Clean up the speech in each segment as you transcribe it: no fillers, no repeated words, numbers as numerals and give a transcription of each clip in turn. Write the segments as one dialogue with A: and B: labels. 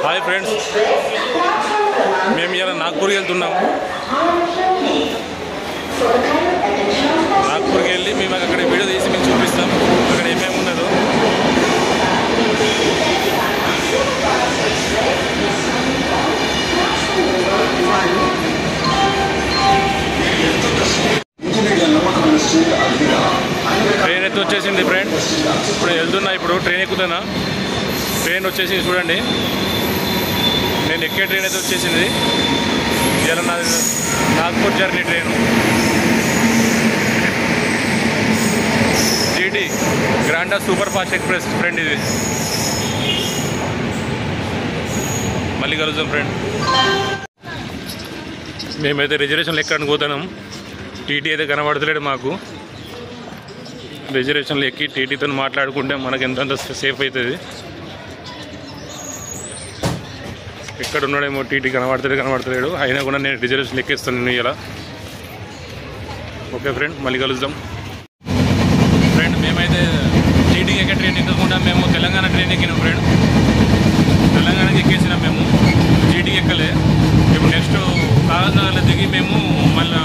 A: Hi friends, మేము ఇలా నాగ్పూర్కి వెళ్తున్నాం. నాగ్పూర్కి వెళ్ళి మేము అక్కడ వీడియో తీసి మీకు చూపిస్తాం అక్కడ ఏమేమి ఉన్నదో. ట్రైన్ అయితే వచ్చేసింది ఫ్రెండ్. ఇప్పుడు వెళ్తున్నా, ఇప్పుడు ట్రైన్ ఎక్కుతున్నా. ట్రైన్ వచ్చేసింది చూడండి. నేను ఎక్కే ట్రైన్ అయితే వచ్చేసింది. ఇలా Nagpur journey train GT Granda super fast express friend. ఇది మళ్ళీ కలుద్దాం ఫ్రెండ్. మేమైతే రిజర్వేషన్లు ఎక్కడానికి పోతున్నాం. టీటీ అయితే కనబడతలేడు మాకు. రిజర్వేషన్లు ఎక్కి టీటీతో మాట్లాడుకుంటే మనకు ఎంతంత సేఫ్ అవుతుంది. ఎక్కడ ఉన్నాడేమో టీటీ కనబడతలేడు. అయినా కూడా నేను రిజర్వేషన్ ఎక్కిస్తాను నేను ఇలా. ఓకే ఫ్రెండ్, మళ్ళీ కలుద్దాం ఫ్రెండ్. మేమైతే టీటీ ఎక్కే ట్రైన్ ఎక్కకుండా మేము తెలంగాణ ట్రైన్ ఎక్కినాం ఫ్రెండ్. తెలంగాణకి ఎక్కేసినాం మేము, టీటీకి ఎక్కలే. ఇప్పుడు నెక్స్ట్ కాగజ్నగర్లో దిగి మేము మళ్ళీ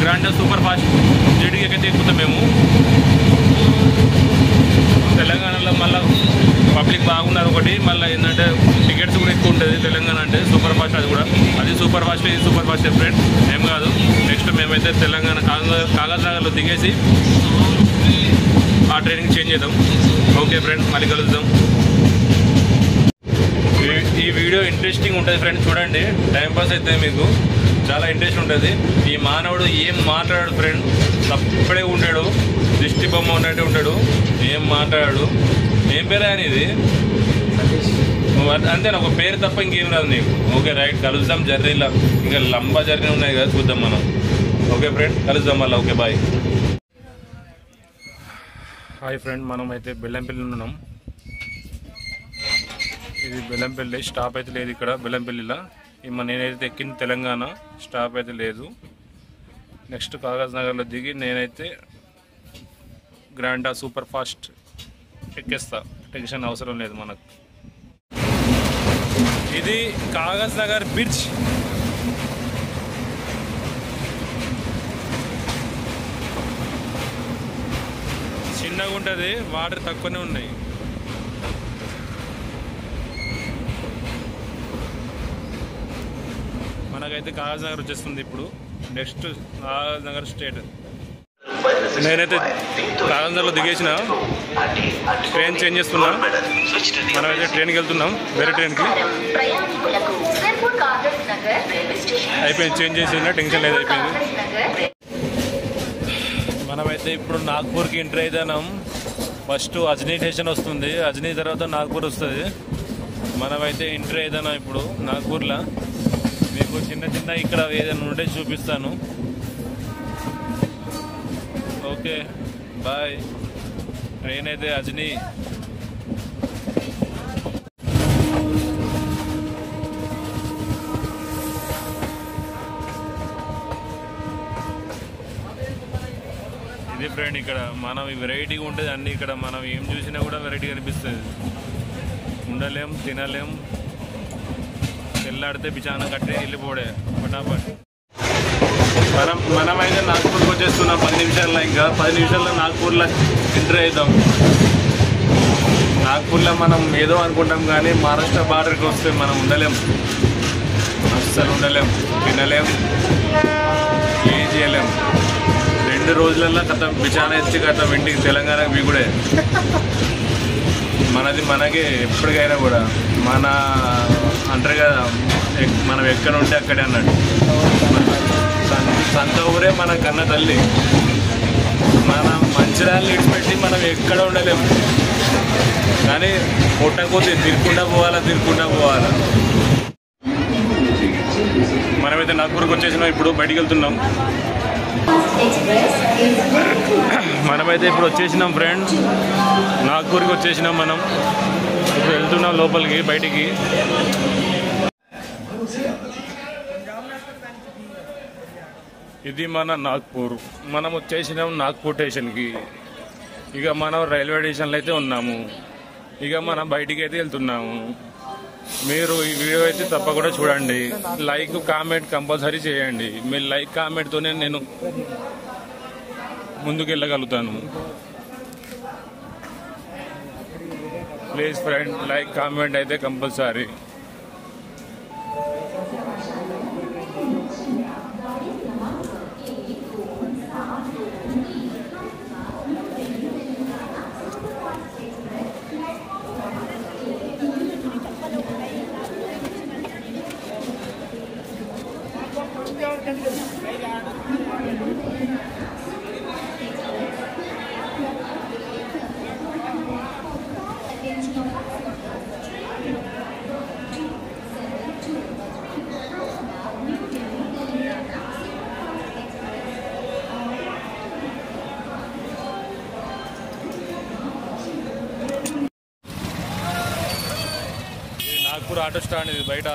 A: గ్రాండా సూపర్ ఫాస్ట్ జీటీకి ఎక్కితే ఎక్కుతాం మేము. తెలంగాణలో మళ్ళీ పబ్లిక్ బాగున్నారు ఒకటి. మళ్ళీ ఏంటంటే టికెట్స్ కూడా ఎక్కువ ఉంటుంది తెలంగాణ అంటే. సూపర్ ఫాస్ట్ అది సూపర్ ఫాస్ట్, ఇది సూపర్ ఫాస్ట్ ఫ్రెండ్, ఏం కాదు. నెక్స్ట్ మేమైతే తెలంగాణ కాగజ్నగర్లో దిగేసి ఆ ట్రైనింగ్ చేంజ్ చేద్దాం. ఓకే ఫ్రెండ్, మళ్ళీ కలుద్దాం. ఈ వీడియో ఇంట్రెస్టింగ్ ఉంటుంది ఫ్రెండ్, చూడండి. టైంపాస్ అయితే మీకు చాలా ఇంట్రెస్ట్ ఉంటుంది. ఈ మానవుడు ఏం మాట్లాడాడు ఫ్రెండ్, తప్పుడే ఉంటాడు, దిష్టి బొమ్మ ఉన్నట్టే ఉంటాడు, ఏం మాట్లాడాడు. ఏం పేరు అని ఇది అంతేనా? ఒక పేరు తప్ప ఇంకేం రాదు నీకు. ఓకే రైట్, కలుద్దాం. జర్నీలో ఇంకా లంబా జర్నీ ఉన్నాయి కదా, చూద్దాం మనం. ఓకే ఫ్రెండ్, కలుద్దాం మళ్ళీ. Okay bye. హాయ్ ఫ్రెండ్, మనం అయితే బెల్లంపల్లి ఉన్నాం. ఇది బెల్లంపల్లి. స్టాప్ అయితే లేదు ఇక్కడ బెల్లంపల్లిలో. నేనైతే ఎక్కిన తెలంగాణ స్టాప్ అయితే లేదు. నెక్స్ట్ కాగజ్నగర్లో దిగి నేనైతే గ్రాండా సూపర్ ఫాస్ట్ ఎక్కేస్తా. టెన్షన్ అవసరం లేదు మనకు. ఇది కాగజ్నగర్ బ్రిడ్జ్. చిన్నగా ఉంటుంది, వాటర్ తక్కువనే ఉన్నాయి. మనకైతే కాగజ్నగర్ వచ్చేస్తుంది ఇప్పుడు. Next Kagaznagar state. నేనైతే కాగజ్నగర్లో దిగేసిన, ట్రైన్ చేంజ్ చేస్తున్నా. మనమైతే ట్రైన్కి వెళ్తున్నాం, వేరే ట్రైన్కి. అయిపోయింది, చేంజ్ చేసిన, టెన్షన్ లేదు, అయిపోయింది. మనమైతే ఇప్పుడు నాగ్పూర్కి ఎంట్రీ అవుతున్నాం. ఫస్ట్ అజ్నీ స్టేషన్ వస్తుంది, అజ్నీ తర్వాత నాగ్పూర్ వస్తుంది. మనమైతే ఎంట్రీ అవుతున్నాం ఇప్పుడు నాగ్పూర్లో. మీకు చిన్న ఇక్కడ ఏదైనా ఉంటే చూపిస్తాను. Okay bye. ట్రైన్ అయితే అజ్నీ. ఇది ఫ్రెండ్, ఇక్కడ మనం వెరైటీగా ఉంటుంది అన్నీ. ఇక్కడ మనం ఏం చూసినా కూడా వెరైటీ అనిపిస్తుంది. ఉండలేం, తినలేం, తెల్లాడితే బిచానా కట్టి వెళ్ళిపోడే ఫటాఫట్. మనమైతే నాగ్పూర్కి వచ్చేస్తున్నాం 10 నిమిషాల్లో. ఇంకా 10 నిమిషాల్లో నాగ్పూర్లో ఎంట్రీ అవుతాం. నాగ్పూర్లో మనం ఏదో అనుకుంటాం కానీ మహారాష్ట్ర బార్డర్కి వస్తే మనం ఉండలేం, అస్సలు ఉండలేం, తినలేం, ఏం చేయలేం. 2 రోజులలో కథ బిచానా ఎత్తి కథ ఇంటికి తెలంగాణకి వీగుడే. మనది మనకి ఎప్పటికైనా కూడా మన అంటారు కదా, మనం ఎక్కడ ఉంటే అక్కడే అన్నట్టు. సొంత ఊరే మన కన్న తల్లి. మనం మంచిర్యాలని విడిచిపెట్టి మనం ఎక్కడ ఉండలేము. కానీ కొట్టకపోతే తిరుక్కుంటా పోవాలా. మనమైతే నాగ్పూర్కి వచ్చేసినాం, ఇప్పుడు బయటికి వెళ్తున్నాం. మనమైతే ఇప్పుడు వచ్చేసినాం ఫ్రెండ్, నాగ్పూర్కి వచ్చేసినాం. మనం ఇప్పుడు వెళ్తున్నాం లోపలికి, బయటికి. ఇది మన నాగ్పూర్. మనం వచ్చేసినాం నాగ్పూర్ స్టేషన్కి. ఇక మనం రైల్వే స్టేషన్లో అయితే ఉన్నాము. ఇక మనం బయటికి అయితే వెళ్తున్నాము. మీరు ఈ వీడియో అయితే తప్పకుండా చూడండి. లైక్ కామెంట్ కంపల్సరీ చేయండి. మీ లైక్ కామెంట్తోనే నేను ముందుకు వెళ్ళగలుగుతాను. ప్లీజ్ ఫ్రెండ్, లైక్ కామెంట్ అయితే కంపల్సరీ. నాగ్పూర్ ఆటో స్టాండ్ ఇది బయట